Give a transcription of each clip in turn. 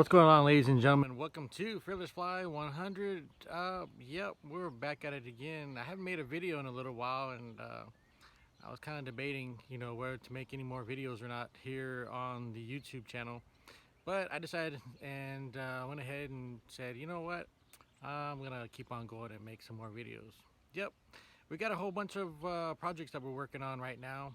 What's going on, ladies and gentlemen? Welcome to Fearlessfly 100. Yep, we're back at it again. I haven't made a video in a little while, and I was kind of debating, whether to make any more videos or not here on the YouTube channel. But I decided and went ahead and said, you know what? I'm gonna keep on going and make some more videos. Yep, we got a whole bunch of projects that we're working on right now.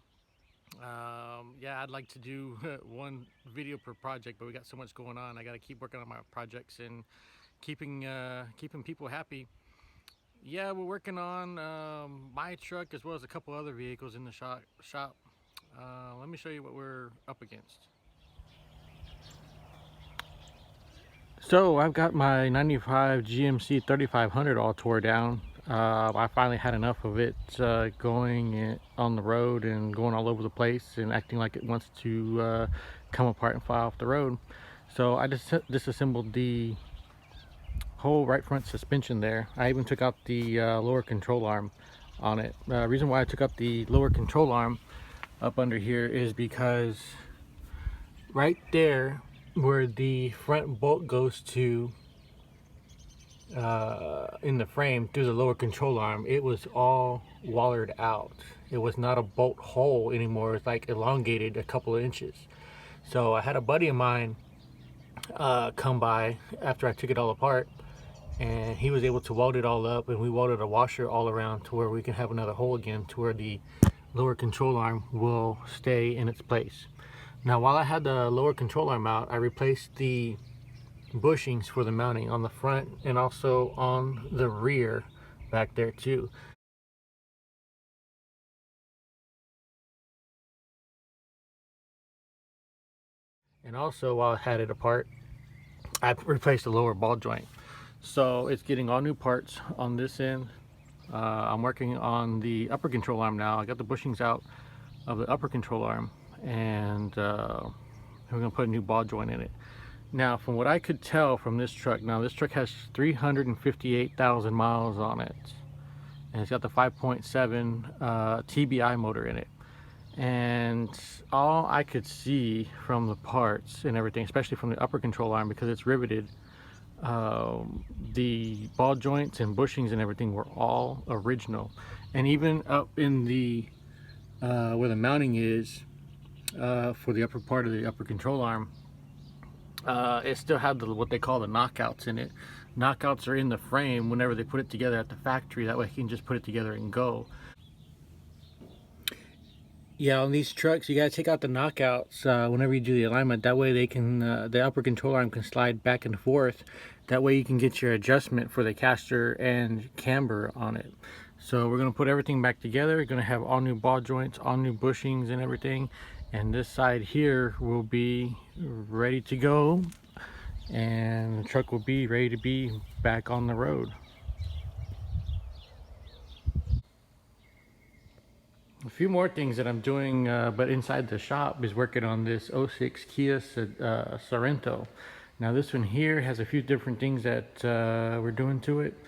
Yeah, I'd like to do one video per project, but we got so much going on. I got to keep working on my projects and keeping people happy. Yeah, we're working on my truck as well as a couple other vehicles in the shop. Let me show you what we're up against. So I've got my 95 GMC 3500 all tore down. I finally had enough of it going on the road and going all over the place and acting like it wants to come apart and fly off the road. So I just disassembled the whole right front suspension there. I even took out the lower control arm on it. Reason why I took out the lower control arm up under here is because right there where the front bolt goes to in the frame through the lower control arm, it was all wallered out. It was not a bolt hole anymore. It's like elongated a couple of inches. So I had a buddy of mine come by after I took it all apart, and he was able to weld it all up, and we welded a washer all around to where we can have another hole again to where the lower control arm will stay in its place. Now, while I had the lower control arm out, I replaced the bushings for the mounting on the front and also on the rear back there too. And also, while I had it apart, I replaced the lower ball joint. So it's getting all new parts on this end. I'm working on the upper control arm now. I got the bushings out of the upper control arm, and we're gonna put a new ball joint in it. Now, from what I could tell from this truck, now this truck has 358,000 miles on it, and it's got the 5.7 TBI motor in it. And all I could see from the parts and everything, especially from the upper control arm, because it's riveted, the ball joints and bushings and everything were all original. And even up in the where the mounting is for the upper part of the upper control arm, it still had what they call the knockouts in it. Knockouts are in the frame whenever they put it together at the factory. That way you can just put it together and go. Yeah, on these trucks you gotta take out the knockouts whenever you do the alignment. That way they can the upper control arm can slide back and forth. That way you can get your adjustment for the caster and camber on it. So we're gonna put everything back together. We're gonna have all new ball joints, all new bushings and everything. And this side here will be ready to go, and the truck will be ready to be back on the road. A few more things that I'm doing, but inside the shop, is working on this 06 Kia Sorento. Now this one here has a few different things that we're doing to it.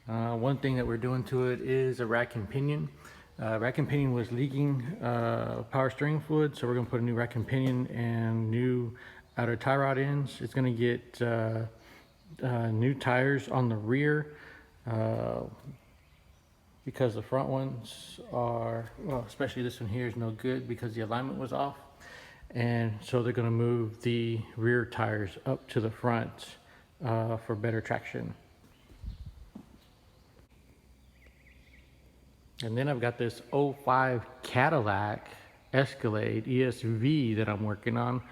One thing that we're doing to it is a rack and pinion. Rack and pinion was leaking power steering fluid, so we're going to put a new rack and pinion and new outer tie rod ends. It's going to get new tires on the rear because the front ones are, well, especially this one here is no good because the alignment was off. And so they're going to move the rear tires up to the front for better traction. And then I've got this 05 Cadillac Escalade ESV that I'm working on.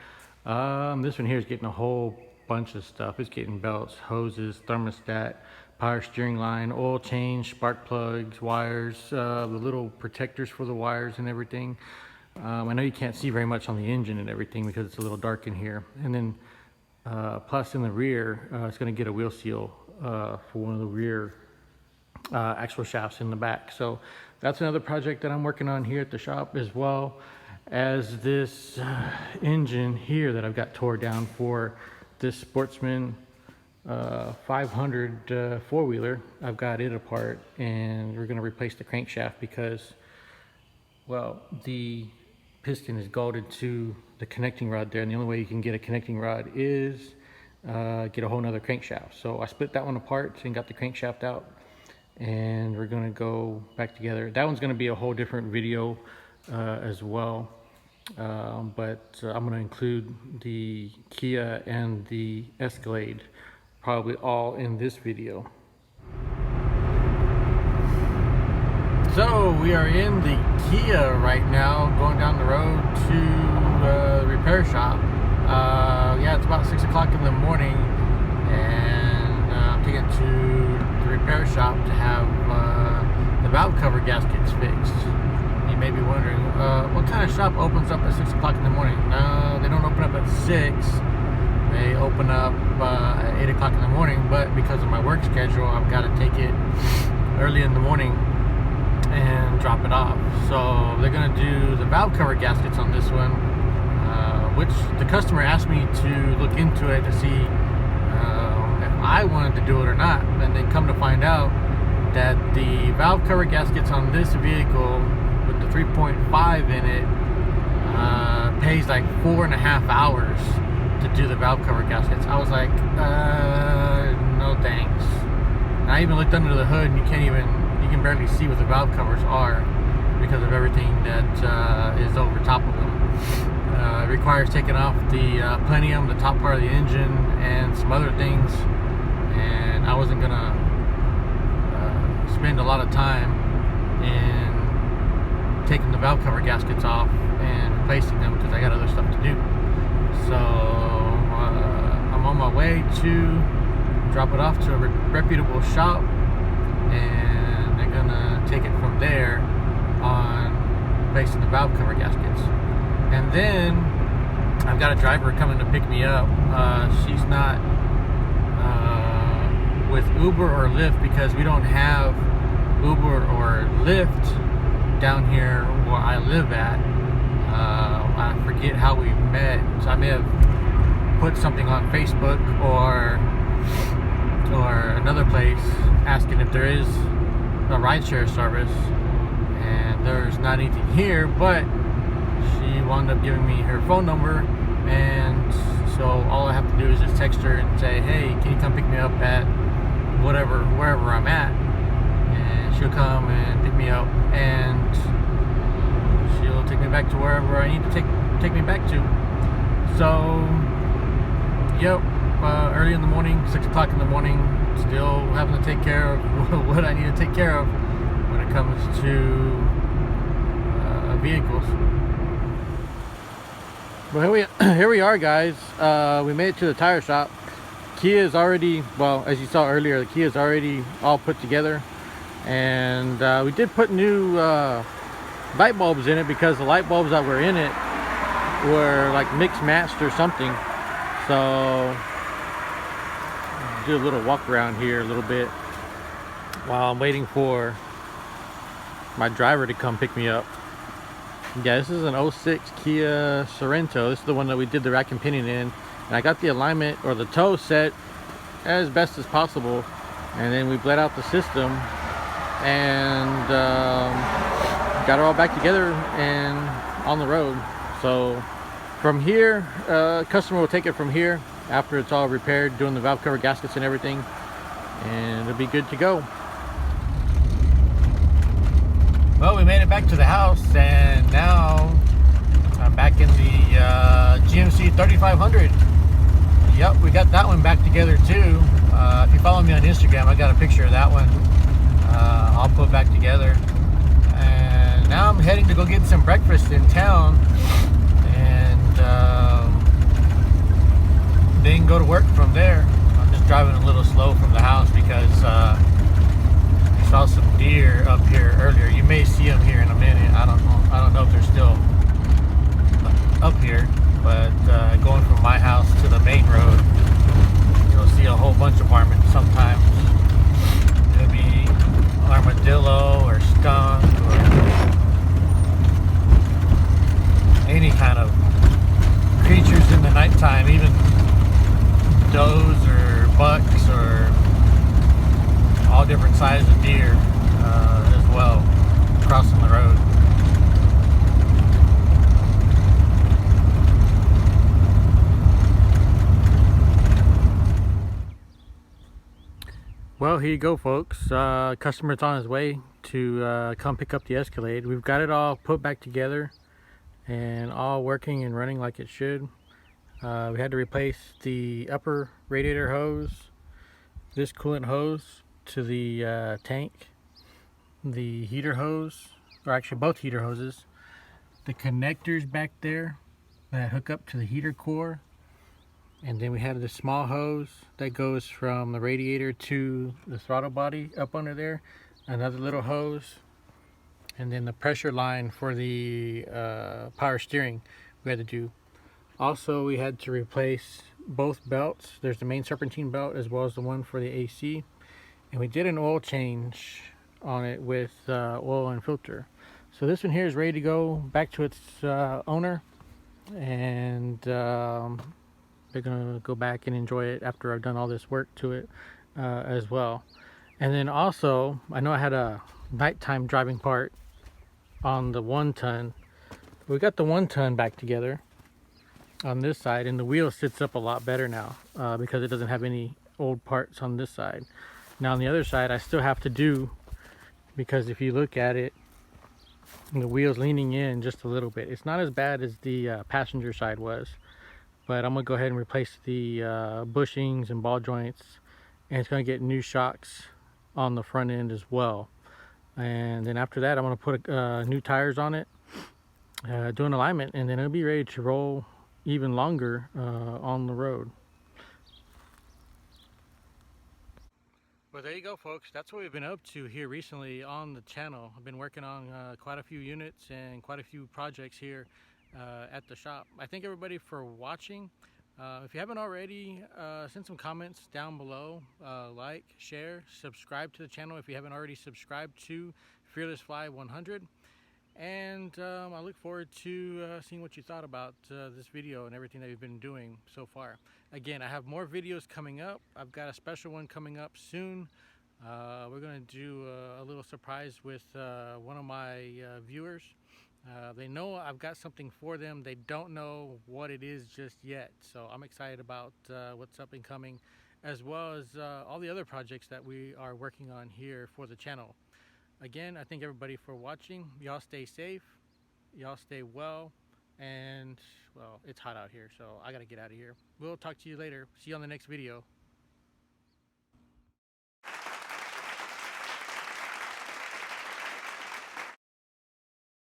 This one here is getting a whole bunch of stuff. It's getting belts, hoses, thermostat, power steering line, oil change, spark plugs, wires, the little protectors for the wires and everything. I know you can't see very much on the engine and everything because it's a little dark in here. And then plus in the rear, it's going to get a wheel seal for one of the rear axle shafts in the back. So that's another project that I'm working on here at the shop, as well as this engine here that I've got tore down for this Sportsman 500 four-wheeler. I've got it apart, and we're going to replace the crankshaft because, well, the piston is bolted to the connecting rod there, and the only way you can get a connecting rod is get a whole nother crankshaft. So I split that one apart and got the crankshaft out, and we're gonna go back together. That one's gonna be a whole different video as well, but I'm gonna include the Kia and the Escalade probably all in this video. So we are in the Kia right now, going down the road to the repair shop. Yeah, it's about 6 o'clock in the morning, and I'm taking it to the repair shop to have the valve cover gaskets fixed. You may be wondering, what kind of shop opens up at 6 o'clock in the morning? No, they don't open up at 6. They open up at 8 o'clock in the morning, but because of my work schedule, I've got to take it early in the morning and drop it off. So they're going to do the valve cover gaskets on this one, which the customer asked me to look into it to see if I wanted to do it or not. And then come to find out that the valve cover gaskets on this vehicle with the 3.5 in it pays like 4.5 hours to do the valve cover gaskets. I was like, no thanks. And I even looked under the hood, and you can barely see what the valve covers are because of everything that is over top of them. It requires taking off the plenum, the top part of the engine, and some other things, and I wasn't gonna spend a lot of time in taking the valve cover gaskets off and replacing them because I got other stuff to do. So I'm on my way to drop it off to a reputable shop, and they're gonna take it from there on replacing the valve cover gaskets. And then I've got a driver coming to pick me up. She's not with Uber or Lyft because we don't have Uber or Lyft down here where I live at. I forget how we met, so I may have put something on Facebook or another place asking if there is a rideshare service, and there's not anything here, but she wound up giving me her phone number, and so all I have to do is just text her and say, hey, can you come pick me up at wherever I'm at, and she'll come and pick me up, and she'll take me back to wherever I need to take me back to. So yep, early in the morning, 6 o'clock in the morning, still having to take care of what I need to take care of when it comes to vehicles. Well, here we are, guys. We made it to the tire shop. Kia is already, well, as you saw earlier, the Kia is already all put together, and we did put new light bulbs in it because the light bulbs that were in it were like mixed matched or something. So do a little walk around here a little bit while I'm waiting for my driver to come pick me up. Yeah, this is an 06 Kia Sorento. This is the one that we did the rack and pinion in, and I got the alignment or the toe set as best as possible, and then we bled out the system and got it all back together and on the road. So from here, customer will take it from here after it's all repaired, doing the valve cover gaskets and everything, and it'll be good to go. Well, we made it back to the house, and now I'm back in the GMC 3500. Yep, we got that one back together too. If you follow me on Instagram, I got a picture of that one. I'll put back together. And now I'm heading to go get some breakfast in town, and then go to work from there. I'm just driving a little slow from the house because I saw some deer up here earlier. You may see them here in a minute. I don't know if they're still up here, but going from my house to the main road, you'll see a whole bunch of varmints sometimes. It'll be armadillo or skunk or any kind of creatures in the nighttime, even does or bucks or all different sizes of deer as well crossing the road. Well, here you go, folks. Customer's on his way to come pick up the Escalade. We've got it all put back together and all working and running like it should. We had to replace the upper radiator hose, this coolant hose to the tank, the heater hose, or actually both heater hoses, the connectors back there that hook up to the heater core, and then we have this small hose that goes from the radiator to the throttle body up under there, another little hose, and then the pressure line for the power steering we had to do. Also, we had to replace both belts. There's the main serpentine belt as well as the one for the AC, and we did an oil change on it with oil and filter. So this one here is ready to go back to its owner, and they're gonna go back and enjoy it after I've done all this work to it as well. And then also, I know I had a nighttime driving part on the 1-ton. We got the 1-ton back together on this side, and the wheel sits up a lot better now because it doesn't have any old parts on this side. Now on the other side, I still have to do, because if you look at it, the wheel's leaning in just a little bit. It's not as bad as the passenger side was, but I'm gonna go ahead and replace the bushings and ball joints, and it's gonna get new shocks on the front end as well. And then after that, I'm gonna put new tires on it, do an alignment, and then it'll be ready to roll even longer on the road. Well, there you go, folks. That's what we've been up to here recently on the channel. I've been working on quite a few units and quite a few projects here at the shop. I thank everybody for watching. If you haven't already, send some comments down below. Like, share, subscribe to the channel if you haven't already subscribed to Fearlessfly 100. And I look forward to seeing what you thought about this video and everything that we've been doing so far. Again, I have more videos coming up. I've got a special one coming up soon. We're going to do a little surprise with one of my viewers. They know I've got something for them. They don't know what it is just yet. So I'm excited about what's up and coming, as well as all the other projects that we are working on here for the channel. Again, I thank everybody for watching. Y'all stay safe, y'all stay well, and well, it's hot out here, so I gotta get out of here. We'll talk to you later. See you on the next video.